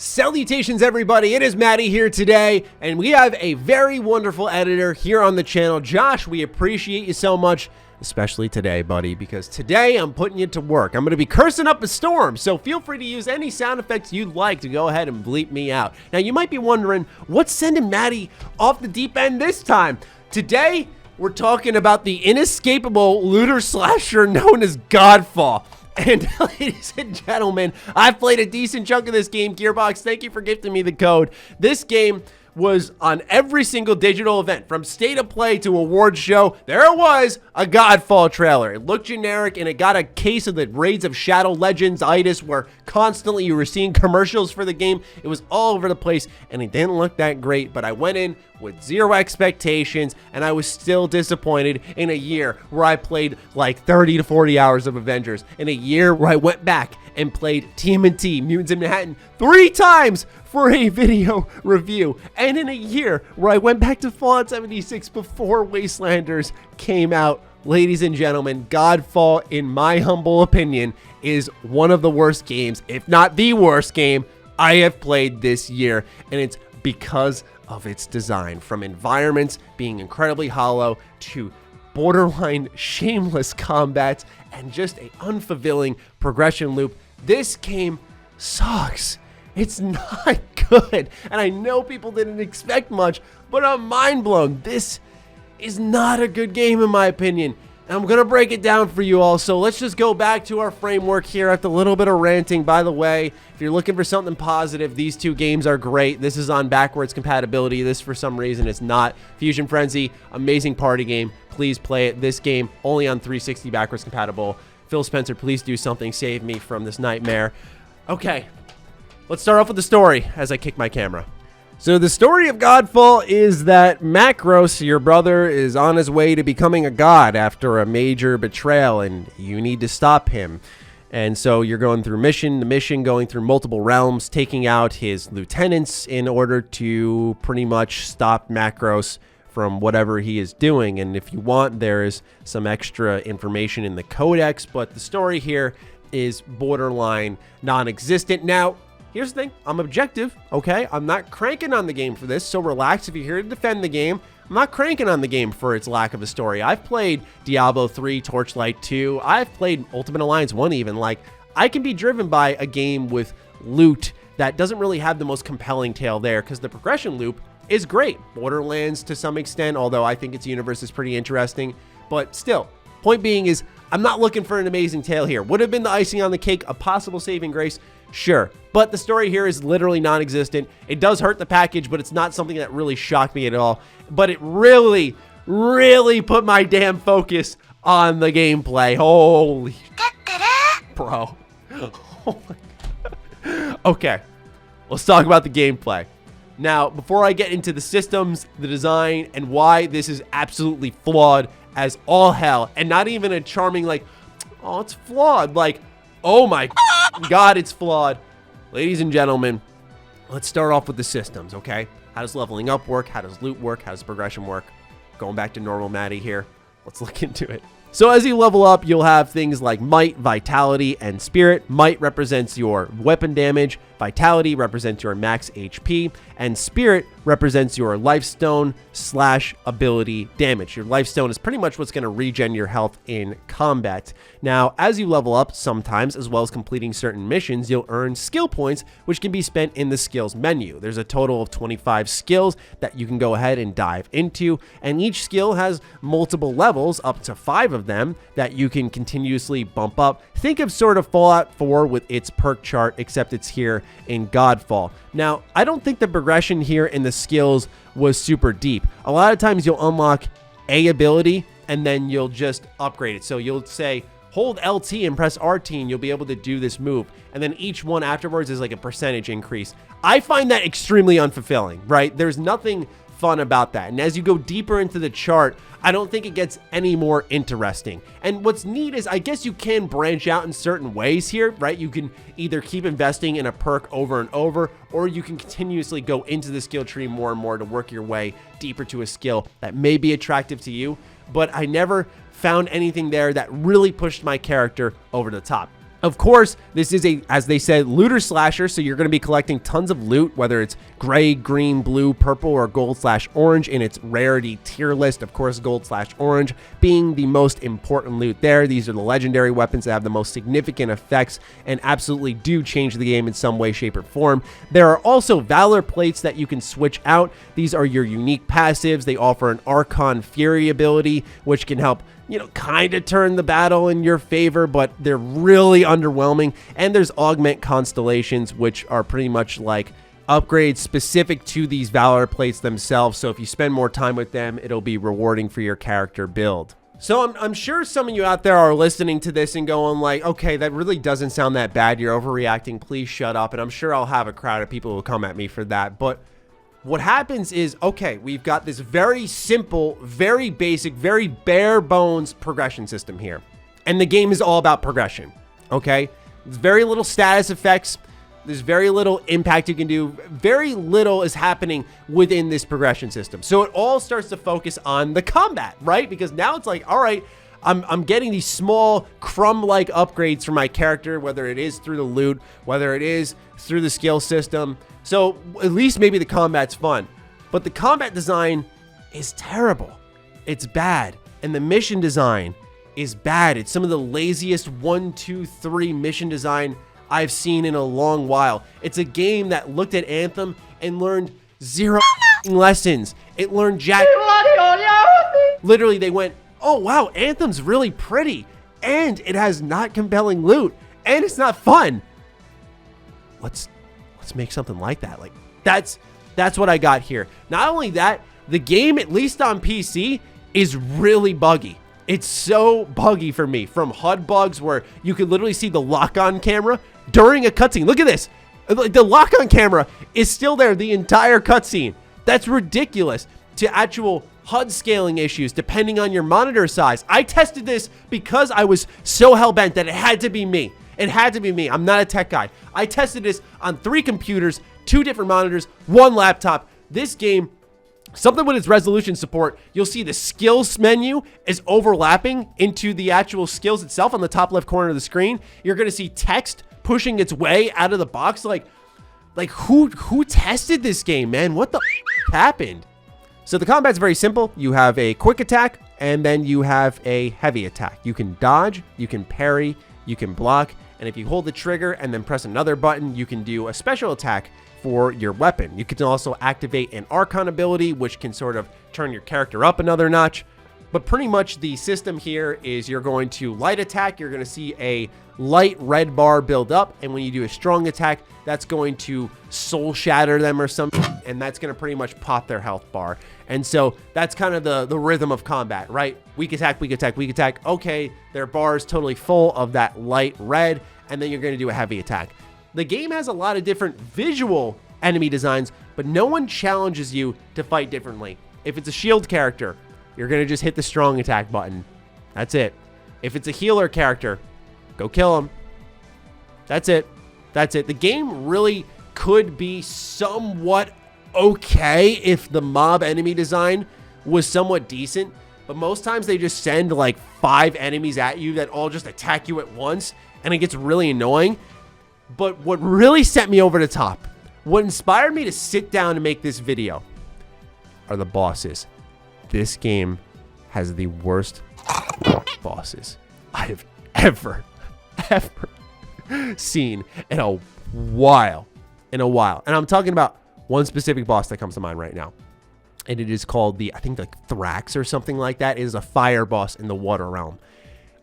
Salutations everybody, it is Matty here today, and we have a very wonderful editor here on the channel. Josh, we appreciate you so much, especially today, buddy, because today I'm putting you to work. I'm going to be cursing up a storm, so feel free to use any sound effects you'd like to go ahead and bleep me out. Now, you might be wondering, what's sending Matty off the deep end this time? Today, we're talking about the inescapable looter slasher known as Godfall. And ladies and gentlemen, I've played a decent chunk of this game. Gearbox, thank you for gifting me the code. This game was on every single digital event, from state of play to awards show. There was a Godfall trailer. It looked generic, and it got a case of the Raids of Shadow Legends-itis, where constantly you were seeing commercials for the game. It was all over the place, and it didn't look that great, but I went in with zero expectations, and I was still disappointed in a year where I played like 30 to 40 hours of Avengers, in a year where I went back and played TMNT, Mutants in Manhattan, 3 times for a video review, and in a year where I went back to Fallout 76 before Wastelanders came out. Ladies and gentlemen, Godfall, in my humble opinion, is one of the worst games, if not the worst game, I have played this year, and it's because of its design. From environments being incredibly hollow to borderline shameless combat and just an unfulfilling progression loop, this game sucks. It's not good, and I know people didn't expect much, but I'm mind blown. This is not a good game in my opinion, and I'm gonna break it down for you all. So let's just go back to our framework here after a little bit of ranting. By the way, if you're looking for something positive, these two games are great. This is on backwards compatibility. This, for some reason, is not. Fusion Frenzy, amazing party game. Please play it. This game only on 360 backwards compatible. Phil Spencer, please do something. Save me from this nightmare. Okay, let's start off with the story as I kick my camera. So the story of Godfall is that Macros, your brother, is on his way to becoming a god after a major betrayal, and you need to stop him. And so you're going through mission to mission, going through multiple realms, taking out his lieutenants in order to pretty much stop Macros from whatever he is doing. And if you want, there is some extra information in the codex, but the story here is borderline non-existent. Now, here's the thing, I'm objective, okay? I'm not cranking on the game for this, so relax if you're here to defend the game. I'm not cranking on the game for its lack of a story. I've played Diablo 3, Torchlight 2, I've played Ultimate Alliance 1 even. Like, I can be driven by a game with loot that doesn't really have the most compelling tale there, because the progression loop is great. Borderlands to some extent, although I think its universe is pretty interesting, but still, point being is, I'm not looking for an amazing tale here. Would have been the icing on the cake, a possible saving grace, sure. But the story here is literally non-existent. It does hurt the package, but it's not something that really shocked me at all. But it really, really put my damn focus on the gameplay. Holy bro. Oh my God. Okay, let's talk about the gameplay. Now, before I get into the systems, the design, and why this is absolutely flawed as all hell, and not even a charming, like, oh, it's flawed, like, oh my God, it's flawed. Ladies and gentlemen, let's start off with the systems, okay? How does leveling up work? How does loot work? How does progression work? Going back to normal Matty here. Let's look into it. So as you level up, you'll have things like Might, Vitality, and Spirit. Might represents your weapon damage, Vitality represents your max HP, and Spirit represents your Lifestone / ability damage. Your Lifestone is pretty much what's going to regen your health in combat. Now, as you level up, sometimes, as well as completing certain missions, you'll earn skill points, which can be spent in the skills menu. There's a total of 25 skills that you can go ahead and dive into, and each skill has multiple levels, up to 5 of them, that you can continuously bump up. Think of sort of Fallout 4 with its perk chart, except it's here in Godfall. Now, I don't think the progression here in the skills was super deep. A lot of times you'll unlock a ability and then you'll just upgrade it. So you'll say, hold LT and press RT and you'll be able to do this move. And then each one afterwards is like a percentage increase. I find that extremely unfulfilling, right? There's nothing fun about that. And as you go deeper into the chart, I don't think it gets any more interesting. And what's neat is I guess you can branch out in certain ways here, right? You can either keep investing in a perk over and over, or you can continuously go into the skill tree more and more to work your way deeper to a skill that may be attractive to you. But I never found anything there that really pushed my character over the top. Of course, this is a, as they said, looter slasher, so you're going to be collecting tons of loot, whether it's gray, green, blue, purple, or gold/orange in its rarity tier list. Of course, gold/orange being the most important loot there. These are the legendary weapons that have the most significant effects and absolutely do change the game in some way, shape, or form. There are also Valor plates that you can switch out. These are your unique passives. They offer an Archon Fury ability, which can help, you know, kind of turn the battle in your favor, but they're really underwhelming. And there's Augment Constellations, which are pretty much like upgrades specific to these Valor plates themselves. So if you spend more time with them, it'll be rewarding for your character build. So I'm sure some of you out there are listening to this and going like, okay, that really doesn't sound that bad. You're overreacting. Please shut up. And I'm sure I'll have a crowd of people who will come at me for that. But what happens is, okay, we've got this very simple, very basic, very bare bones progression system here. And the game is all about progression, okay? There's very little status effects. There's very little impact you can do. Very little is happening within this progression system. So it all starts to focus on the combat, right? Because now it's like, all right, I'm getting these small crumb-like upgrades for my character, whether it is through the loot, whether it is through the skill system. So at least maybe the combat's fun. But the combat design is terrible. It's bad. And the mission design is bad. It's some of the laziest 1, 2, 3 mission design I've seen in a long while. It's a game that looked at Anthem and learned 0 lessons. It learned jack. Literally, they went, oh wow, Anthem's really pretty, and it has not compelling loot, and it's not fun. Let's make something like that. Like that's what I got here. Not only that, the game, at least on PC, is really buggy. It's so buggy for me, from HUD bugs where you could literally see the lock-on camera during a cutscene. Look at this. The lock-on camera is still there the entire cutscene. That's ridiculous. To actual HUD scaling issues depending on your monitor size. I tested this because I was so hell-bent that it had to be me. It had to be me. I'm not a tech guy. I tested this on 3 computers, 2 different monitors, 1 laptop. This game, something with its resolution support, you'll see the skills menu is overlapping into the actual skills itself on the top left corner of the screen. You're going to see text pushing its way out of the box. Like who tested this game, man? What the happened? So the combat's very simple. You have a quick attack, and then you have a heavy attack. You can dodge, you can parry, you can block, and if you hold the trigger and then press another button, you can do a special attack for your weapon. You can also activate an Archon ability, which can sort of turn your character up another notch. But pretty much the system here is you're going to light attack, you're going to see a light red bar build up, and when you do a strong attack, that's going to soul shatter them or something, and that's going to pretty much pop their health bar. And so that's kind of the rhythm of combat, right? Weak attack, weak attack, weak attack. Okay, their bar is totally full of that light red, and then you're going to do a heavy attack. The game has a lot of different visual enemy designs, but no one challenges you to fight differently. If it's a shield character, you're going to just hit the strong attack button. That's it. If it's a healer character, go kill him. That's it. That's it. The game really could be somewhat okay if the mob enemy design was somewhat decent, but most times they just send like 5 enemies at you that all just attack you at once, and it gets really annoying. But what really set me over the top, what inspired me to sit down and make this video, are the bosses. This game has the worst bosses I have ever seen in a while. And I'm talking about one specific boss that comes to mind right now. And it is called the, I think like Thrax or something like that. It is a fire boss in the water realm.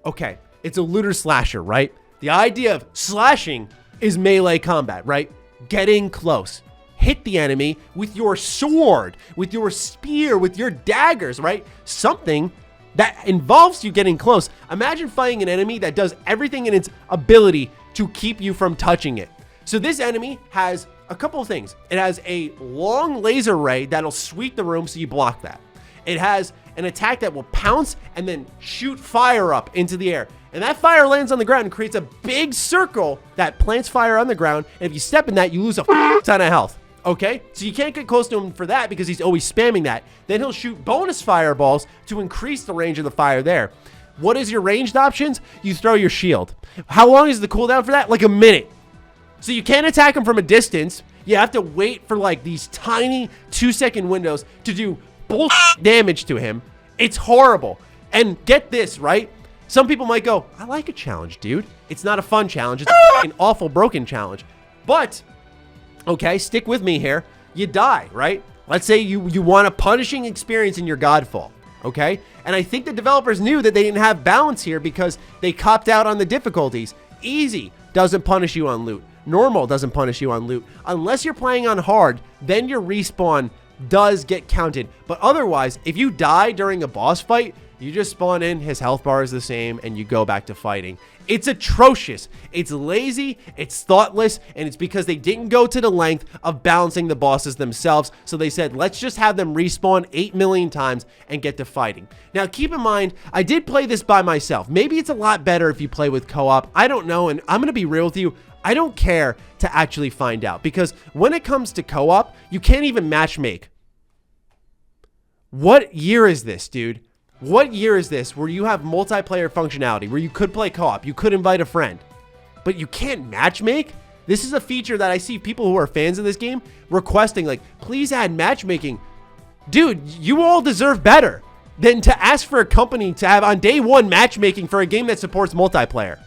Okay, it's a looter slasher, right? The idea of slashing is melee combat, right? Getting close. Hit the enemy with your sword, with your spear, with your daggers, right? Something that involves you getting close. Imagine fighting an enemy that does everything in its ability to keep you from touching it. So this enemy has a couple of things. It has a long laser ray that'll sweep the room so you block that. It has an attack that will pounce and then shoot fire up into the air. And that fire lands on the ground and creates a big circle that plants fire on the ground. And if you step in that, you lose a ton of health. Okay, so you can't get close to him for that because he's always spamming that. Then he'll shoot bonus fireballs to increase the range of the fire there. What is your ranged options? You throw your shield. How long is the cooldown for that? Like a minute. So you can't attack him from a distance. You have to wait for like these tiny 2-second windows to do bullshit damage to him. It's horrible. And get this, right? Some people might go, I like a challenge, dude. It's not a fun challenge. It's an awful broken challenge. But, okay, stick with me here. You die, right? Let's say you want a punishing experience in your Godfall, okay? And I think the developers knew that they didn't have balance here because they copped out on the difficulties. Easy doesn't punish you on loot. Normal doesn't punish you on loot. Unless you're playing on hard, then your respawn does get counted. But otherwise, if you die during a boss fight, you just spawn in, his health bar is the same, and you go back to fighting. It's atrocious. It's lazy, it's thoughtless, and it's because they didn't go to the length of balancing the bosses themselves. So they said, let's just have them respawn 8 million times and get to fighting. Now, keep in mind, I did play this by myself. Maybe it's a lot better if you play with co-op. I don't know, and I'm going to be real with you. I don't care to actually find out because when it comes to co-op, you can't even matchmake. What year is this, dude? What year is this where you have multiplayer functionality, where you could play co-op, you could invite a friend, but you can't matchmake? This is a feature that I see people who are fans of this game requesting, like, please add matchmaking. Dude, you all deserve better than to ask for a company to have on day one matchmaking for a game that supports multiplayer.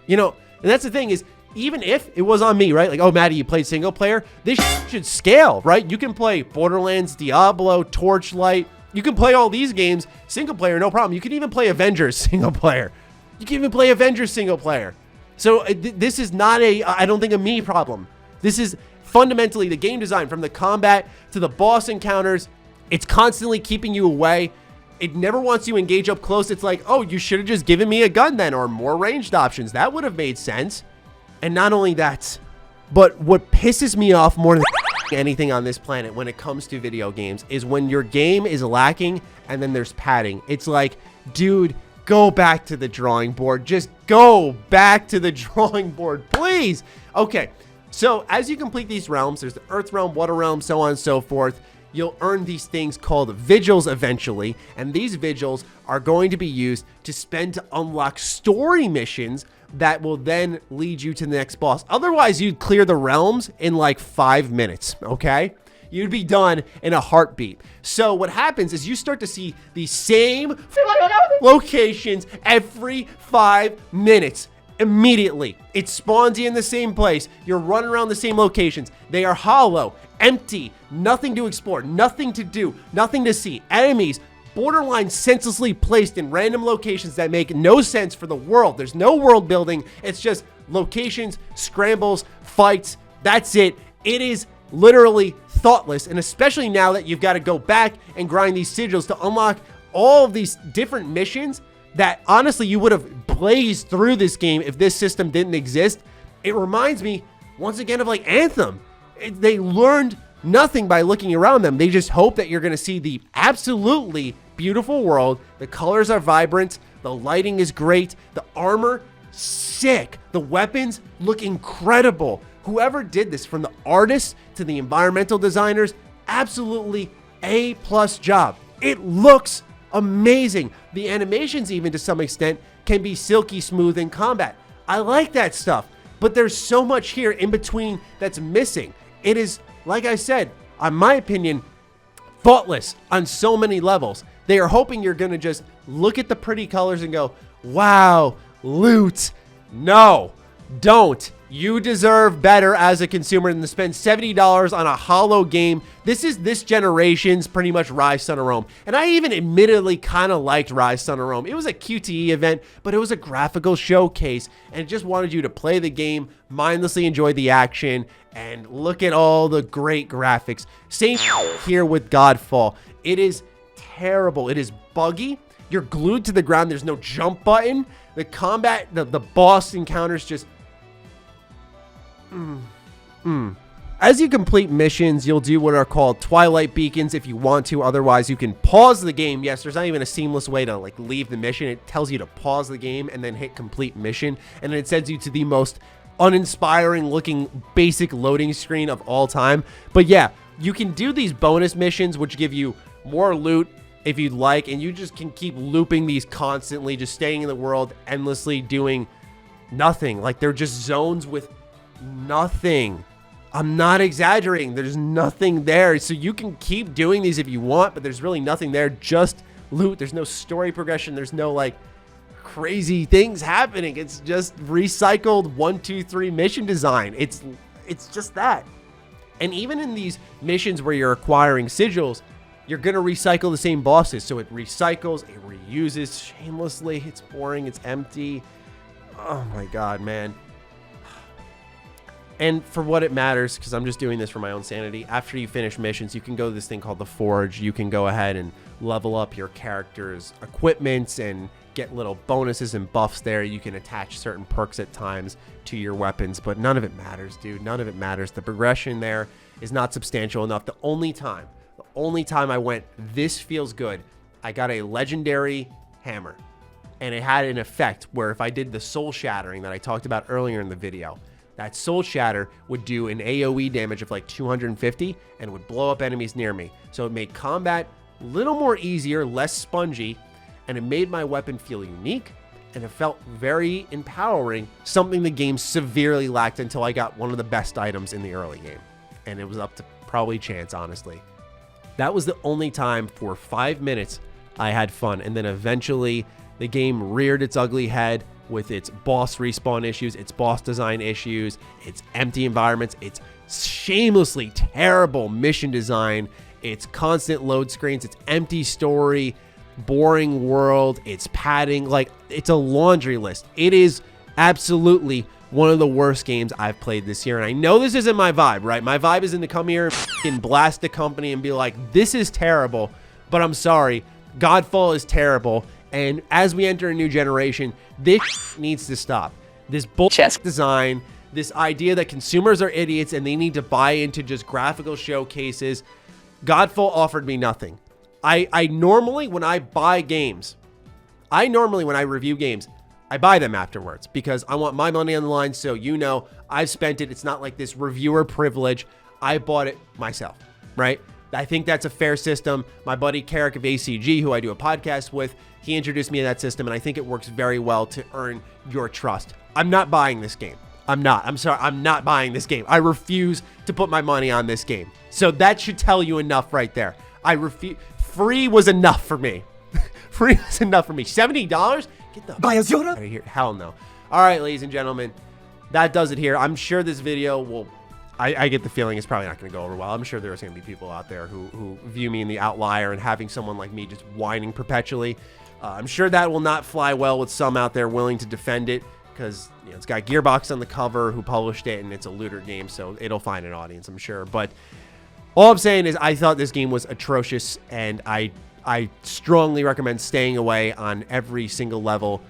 You know, and that's the thing is, even if it was on me, right? Like, oh, Matty, you played single player. This should scale, right? You can play Borderlands, Diablo, Torchlight. You can play all these games single player, no problem. You can even play Avengers single player. You can even play Avengers single player. So this is not I don't think, a me problem. This is fundamentally the game design, from the combat to the boss encounters. It's constantly keeping you away. It never wants you to engage up close. It's like, oh, you should have just given me a gun then, or more ranged options. That would have made sense. And not only that, but what pisses me off more than anything on this planet when it comes to video games is when your game is lacking and then there's padding. It's like, dude, go back to the drawing board. Just go back to the drawing board, please. Okay, so as you complete these realms, there's the Earth Realm, Water Realm, so on and so forth. You'll earn these things called vigils eventually, and these vigils are going to be used to spend to unlock story missions that will then lead you to the next boss. Otherwise, you'd clear the realms in like 5 minutes, okay? You'd be done in a heartbeat. So what happens is you start to see the same locations every 5 minutes. Immediately, it spawns you in the same place. You're running around the same locations. They are hollow, empty, nothing to explore, nothing to do, nothing to see. Enemies borderline senselessly placed in random locations that make no sense for the world. There's no world building. It's just locations, scrambles, fights. That's it. It is literally thoughtless. And especially now that you've got to go back and grind these sigils to unlock all of these different missions that honestly you would have blazed through this game if this system didn't exist. It reminds me once again of like Anthem. They learned nothing by looking around them. They just hope that you're going to see the absolutely beautiful world. The colors are vibrant. The lighting is great. The armor, sick. The weapons look incredible. Whoever did this, from the artists to the environmental designers, absolutely A+ job. It looks amazing. The animations, even to some extent, can be silky smooth in combat. I like that stuff, but there's so much here in between that's missing. It is, like I said, in my opinion, thoughtless on so many levels. They are hoping you're going to just look at the pretty colors and go, wow, loot. No, don't. You deserve better as a consumer than to spend $70 on a hollow game. This is this generation's pretty much Rise Son of Rome. And I even admittedly kind of liked Rise Son of Rome. It was a QTE event, but it was a graphical showcase. And it just wanted you to play the game, mindlessly enjoy the action, and look at all the great graphics. Same here with Godfall. It is terrible. It is buggy. You're glued to the ground. There's no jump button. The combat, the boss encounters just... As you complete missions, you'll do what are called Twilight Beacons if you want to. Otherwise, you can pause the game. Yes, there's not even a seamless way to like leave the mission. It tells you to pause the game and then hit complete mission. And then it sends you to the most uninspiring looking basic loading screen of all time. But yeah, you can do these bonus missions which give you more loot, if you'd like, and you just can keep looping these constantly, just staying in the world endlessly, doing nothing. Like, they're just zones with nothing. I'm not exaggerating. There's nothing there. So you can keep doing these if you want, but there's really nothing there. Just loot. There's no story progression. There's no like crazy things happening. It's just recycled 1, 2, 3 mission design. It's just that. And even in these missions where you're acquiring sigils, you're going to recycle the same bosses. So it recycles, it reuses shamelessly. It's boring. It's empty. Oh my God, man. And for what it matters, because I'm just doing this for my own sanity, after you finish missions, you can go to this thing called the Forge. You can go ahead and level up your character's equipments and get little bonuses and buffs there. You can attach certain perks at times to your weapons, but none of it matters, dude. None of it matters. The progression there is not substantial enough. The only time I went, this feels good, I got a legendary hammer. And it had an effect where if I did the soul shattering that I talked about earlier in the video, that soul shatter would do an AoE damage of like 250 and would blow up enemies near me. So it made combat a little more easier, less spongy, and it made my weapon feel unique, and it felt very empowering, something the game severely lacked until I got one of the best items in the early game. And it was up to probably chance, honestly. That was the only time for 5 minutes I had fun, and then eventually the game reared its ugly head with its boss respawn issues, its boss design issues, its empty environments, its shamelessly terrible mission design, its constant load screens, its empty story, boring world, its padding. Like, it's a laundry list. It is absolutely one of the worst games I've played this year. And I know this isn't my vibe, right? My vibe isn't to come here and blast the company and be like, this is terrible, but I'm sorry, Godfall is terrible. And as we enter a new generation, this needs to stop. This bullshit design, this idea that consumers are idiots and they need to buy into just graphical showcases. Godfall offered me nothing. I normally, when I buy games, when I review games, I buy them afterwards because I want my money on the line. So, you know, I've spent it. It's not like this reviewer privilege. I bought it myself, right? I think that's a fair system. My buddy Carrick of ACG, who I do a podcast with, he introduced me to that system, and I think it works very well to earn your trust. I'm not buying this game. I'm not buying this game. I refuse to put my money on this game. So that should tell you enough right there. I refuse. Free was enough for me. Free was enough for me. $70? Get the out of here. Hell no. All right, ladies and gentlemen, that does it here. I'm sure this video will... I get the feeling it's probably not going to go over well. I'm sure there's going to be people out there who view me in the outlier, and having someone like me just whining perpetually. I'm sure that will not fly well with some out there willing to defend it, because you know, it's got Gearbox on the cover who published it, and it's a looter game, so it'll find an audience, I'm sure. But all I'm saying is I thought this game was atrocious, and I strongly recommend staying away on every single level,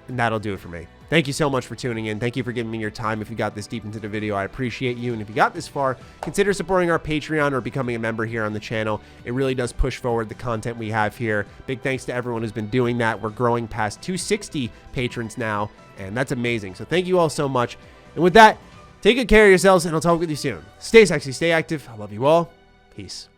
and that'll do it for me. Thank you so much for tuning in. Thank you for giving me your time. If you got this deep into the video, I appreciate you. And if you got this far, consider supporting our Patreon or becoming a member here on the channel. It really does push forward the content we have here. Big thanks to everyone who's been doing that. We're growing past 260 patrons now, and that's amazing. So thank you all so much. And with that, take good care of yourselves, and I'll talk with you soon. Stay sexy, stay active. I love you all. Peace.